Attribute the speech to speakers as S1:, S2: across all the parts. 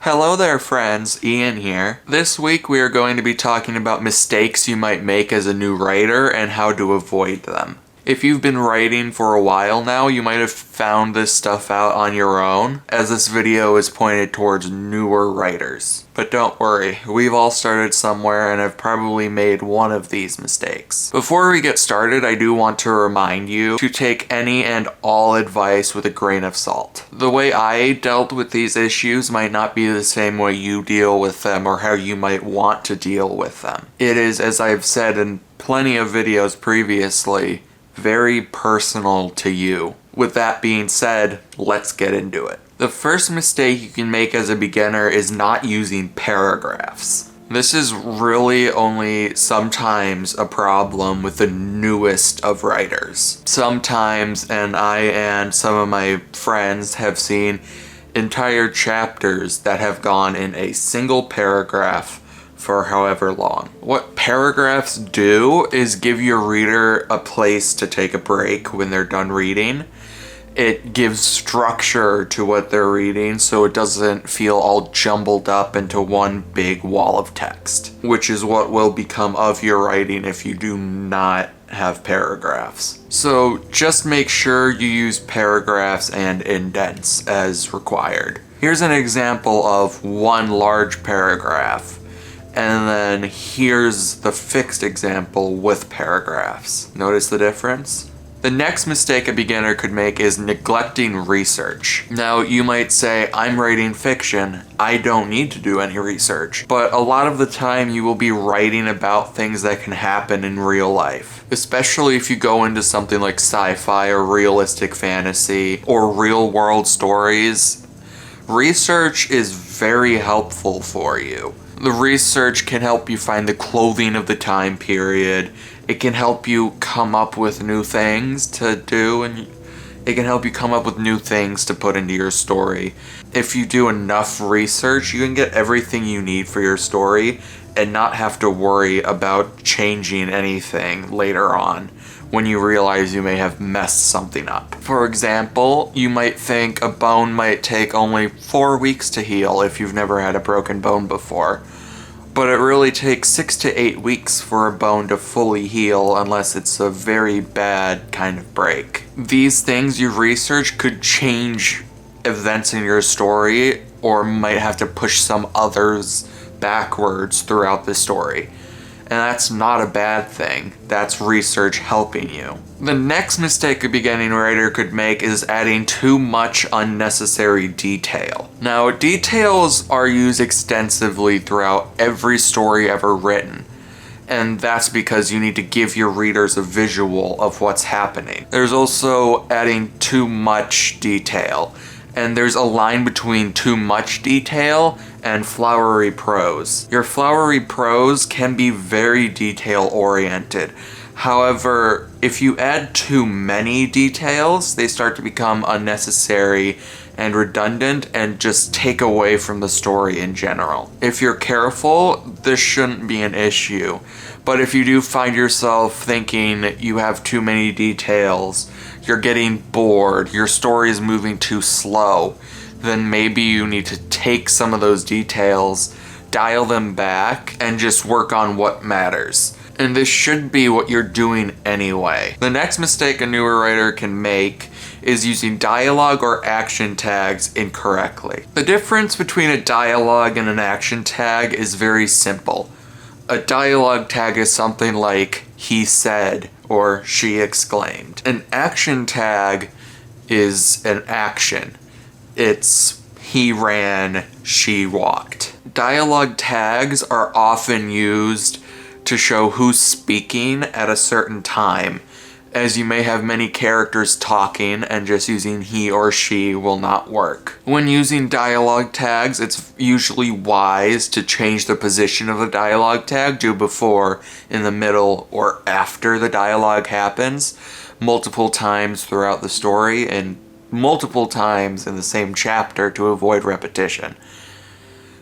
S1: Hello there friends, Ian here. This week we are going to be talking about mistakes you might make as a new writer and how to avoid them. If you've been writing for a while now, you might have found this stuff out on your own, as this video is pointed towards newer writers. But don't worry, we've all started somewhere and have probably made one of these mistakes. Before we get started, I do want to remind you to take any and all advice with a grain of salt. The way I dealt with these issues might not be the same way you deal with them or how you might want to deal with them. It is, as I've said in plenty of videos previously, very personal to you. With that being said, let's get into it. The first mistake you can make as a beginner is not using paragraphs. This is really only sometimes a problem with the newest of writers. Sometimes, and I and some of my friends have seen entire chapters that have gone in a single paragraph for however long. What paragraphs do is give your reader a place to take a break when they're done reading. It gives structure to what they're reading so it doesn't feel all jumbled up into one big wall of text, which is what will become of your writing if you do not have paragraphs. So just make sure you use paragraphs and indents as required. Here's an example of one large paragraph. And then here's the fixed example with paragraphs. Notice the difference? The next mistake a beginner could make is neglecting research. Now, you might say, I'm writing fiction, I don't need to do any research. But a lot of the time you will be writing about things that can happen in real life. Especially if you go into something like sci-fi or realistic fantasy or real world stories. Research is very helpful for you. The research can help you find the clothing of the time period. It can help you come up with new things to do, and it can help you come up with new things to put into your story. If you do enough research, you can get everything you need for your story and not have to worry about changing anything later on when you realize you may have messed something up. For example, you might think a bone might take only 4 weeks to heal if you've never had a broken bone before. But it really takes 6 to 8 weeks for a bone to fully heal unless it's a very bad kind of break. These things you research could change events in your story or might have to push some others backwards throughout the story. And that's not a bad thing. That's research helping you. The next mistake a beginning writer could make is adding too much unnecessary detail. Now, details are used extensively throughout every story ever written. And that's because you need to give your readers a visual of what's happening. There's also adding too much detail. And there's a line between too much detail and flowery prose. Your flowery prose can be very detail-oriented. However, if you add too many details, they start to become unnecessary and redundant and just take away from the story in general. If you're careful, this shouldn't be an issue. But if you do find yourself thinking you have too many details, you're getting bored, your story is moving too slow, then maybe you need to take some of those details, dial them back, and just work on what matters. And this should be what you're doing anyway. The next mistake a newer writer can make is using dialogue or action tags incorrectly. The difference between a dialogue and an action tag is very simple. A dialogue tag is something like, he said, or she exclaimed. An action tag is an action. It's, he ran, she walked. Dialogue tags are often used to show who's speaking at a certain time, as you may have many characters talking and just using he or she will not work. When using dialogue tags, it's usually wise to change the position of the dialogue tag to before, in the middle, or after the dialogue happens, multiple times throughout the story and multiple times in the same chapter to avoid repetition.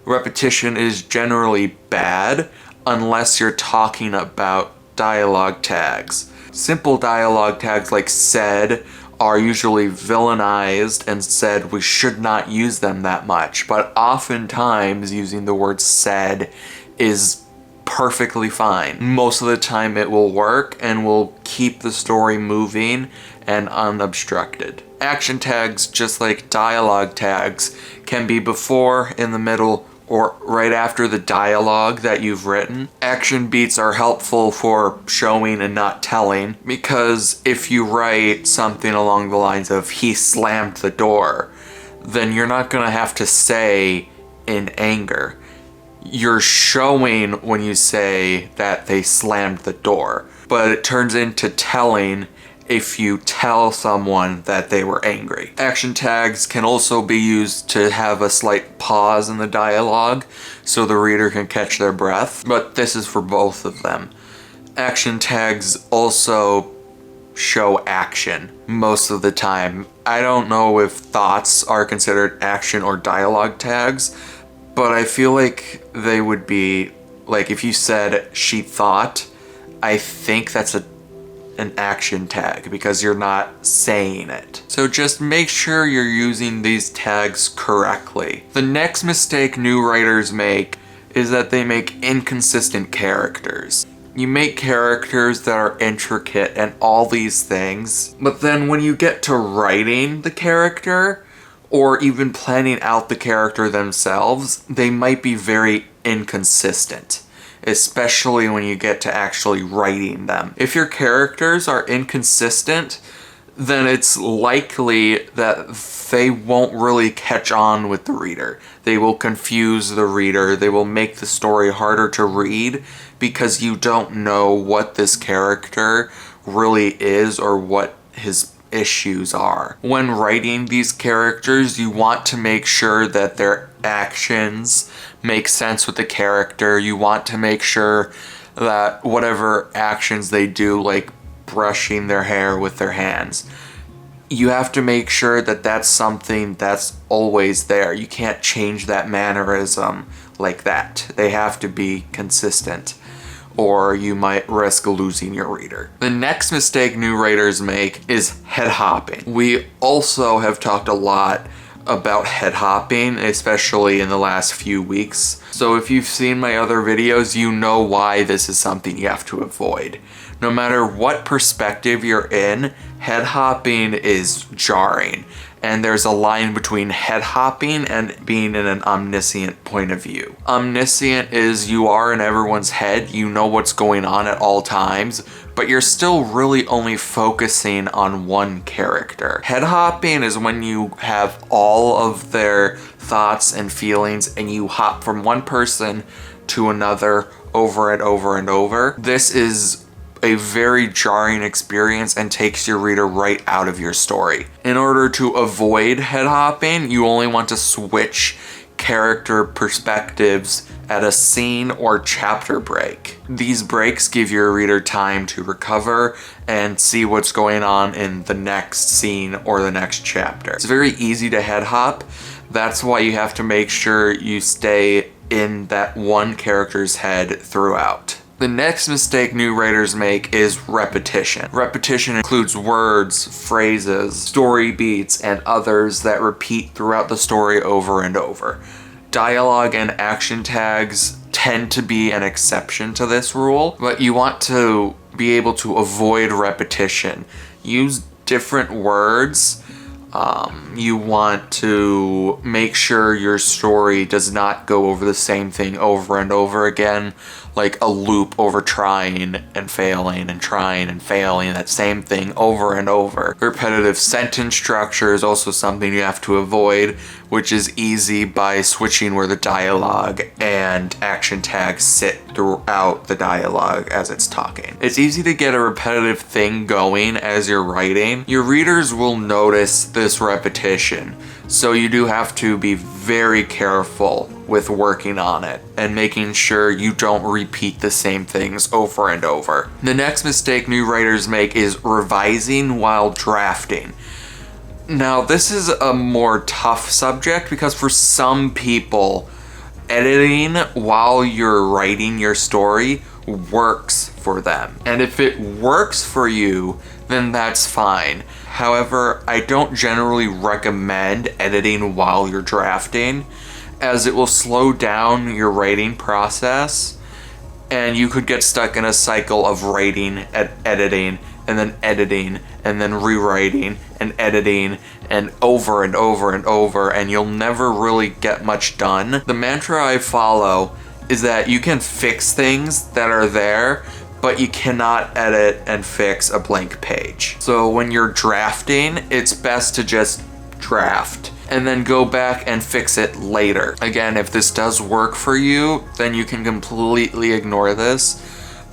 S1: Repetition is generally bad unless you're talking about dialogue tags. Simple dialogue tags like said are usually villainized and said we should not use them that much, but oftentimes using the word said is perfectly fine. Most of the time it will work and will keep the story moving and unobstructed. Action tags, just like dialogue tags, can be before, in the middle, or right after the dialogue that you've written. Action beats are helpful for showing and not telling, because if you write something along the lines of "he slammed the door," then you're not gonna have to say "in anger." You're showing when you say that they slammed the door, but it turns into telling if you tell someone that they were angry. Action tags can also be used to have a slight pause in the dialogue so the reader can catch their breath, but this is for both of them. Action tags also show action most of the time. I don't know if thoughts are considered action or dialogue tags, but I feel like they would be, like if you said "she thought," I think that's an action tag because you're not saying it. So just make sure you're using these tags correctly. The next mistake new writers make is that they make inconsistent characters. You make characters that are intricate and all these things, but then when you get to writing the character, or even planning out the character themselves, they might be very inconsistent, especially when you get to actually writing them. If your characters are inconsistent, then it's likely that they won't really catch on with the reader. They will confuse the reader. They will make the story harder to read because you don't know what this character really is or what his issues are. When writing these characters, you want to make sure that their actions make sense with the character. You want to make sure that whatever actions they do, like brushing their hair with their hands, you have to make sure that that's something that's always there. You can't change that mannerism like that. They have to be consistent, or you might risk losing your reader. The next mistake new writers make is head hopping. We also have talked a lot about head hopping, especially in the last few weeks. So if you've seen my other videos, you know why this is something you have to avoid. No matter what perspective you're in, head hopping is jarring. And there's a line between head hopping and being in an omniscient point of view. Omniscient is you are in everyone's head, you know what's going on at all times, but you're still really only focusing on one character. Head hopping is when you have all of their thoughts and feelings and you hop from one person to another over and over and over. This is a very jarring experience and takes your reader right out of your story. In order to avoid head hopping, you only want to switch character perspectives at a scene or chapter break. These breaks give your reader time to recover and see what's going on in the next scene or the next chapter. It's very easy to head hop. That's why you have to make sure you stay in that one character's head throughout. The next mistake new writers make is repetition. Repetition includes words, phrases, story beats, and others that repeat throughout the story over and over. Dialogue and action tags tend to be an exception to this rule, but you want to be able to avoid repetition. Use different words. You want to make sure your story does not go over the same thing over and over again, like a loop over trying and failing and trying and failing, that same thing over and over. Repetitive sentence structure is also something you have to avoid, which is easy by switching where the dialogue and action tags sit throughout the dialogue as it's talking. It's easy to get a repetitive thing going as you're writing. Your readers will notice this repetition, so you do have to be very careful with working on it and making sure you don't repeat the same things over and over. The next mistake new writers make is revising while drafting. Now, this is a more tough subject because for some people, editing while you're writing your story works for them. And if it works for you, then that's fine. However, I don't generally recommend editing while you're drafting, as it will slow down your writing process, and you could get stuck in a cycle of writing, editing, and then rewriting and editing and over and over and over, and you'll never really get much done. The mantra I follow is that you can fix things that are there, but you cannot edit and fix a blank page. So when you're drafting, it's best to just draft and then go back and fix it later. Again, if this does work for you, then you can completely ignore this,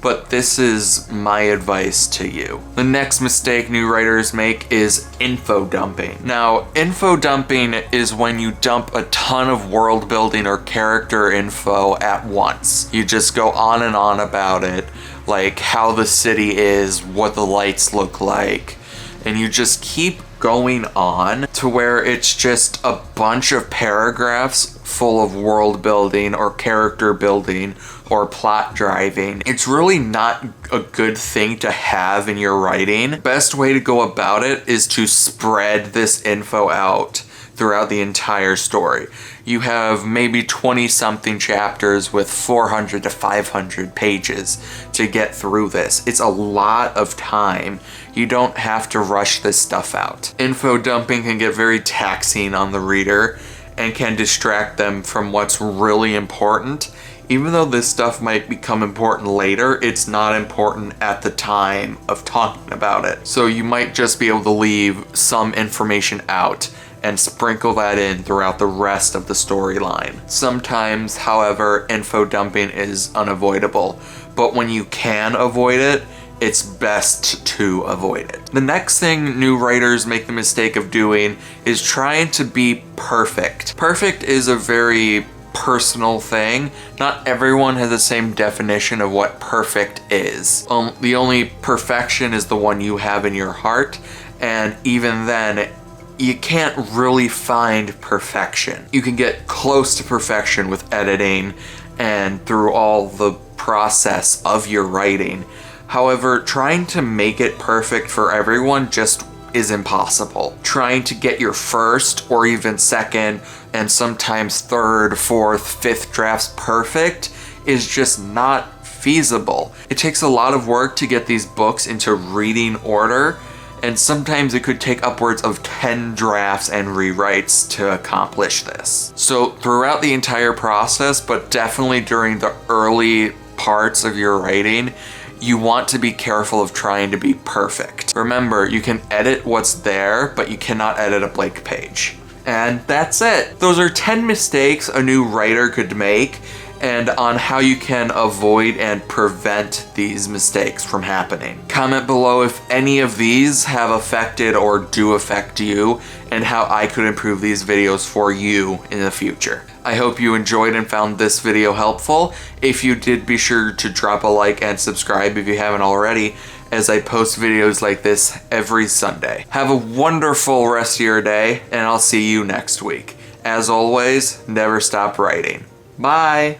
S1: but this is my advice to you. The next mistake new writers make is info dumping. Now, info dumping is when you dump a ton of world building or character info at once. You just go on and on about it, like how the city is, what the lights look like, and you just keep going on to where it's just a bunch of paragraphs full of world building or character building or plot driving. It's really not a good thing to have in your writing. Best way to go about it is to spread this info out throughout the entire story. You have maybe 20 something chapters with 400 to 500 pages to get through this. It's a lot of time. You don't have to rush this stuff out. Info dumping can get very taxing on the reader and can distract them from what's really important. Even though this stuff might become important later, it's not important at the time of talking about it. So you might just be able to leave some information out and sprinkle that in throughout the rest of the storyline. Sometimes, however, info dumping is unavoidable, but when you can avoid it, it's best to avoid it. The next thing new writers make the mistake of doing is trying to be perfect. Perfect is a very personal thing. Not everyone has the same definition of what perfect is. The only perfection is the one you have in your heart, and even then, you can't really find perfection. You can get close to perfection with editing and through all the process of your writing. However, trying to make it perfect for everyone just is impossible. Trying to get your first or even second and sometimes third, fourth, fifth drafts perfect is just not feasible. It takes a lot of work to get these books into reading order, and sometimes it could take upwards of 10 drafts and rewrites to accomplish this. So throughout the entire process, but definitely during the early parts of your writing, you want to be careful of trying to be perfect. Remember, you can edit what's there, but you cannot edit a blank page. And that's it. Those are 10 mistakes a new writer could make, and on how you can avoid and prevent these mistakes from happening. Comment below if any of these have affected or do affect you, and how I could improve these videos for you in the future. I hope you enjoyed and found this video helpful. If you did, be sure to drop a like and subscribe if you haven't already, as I post videos like this every Sunday. Have a wonderful rest of your day, and I'll see you next week. As always, never stop writing. Bye!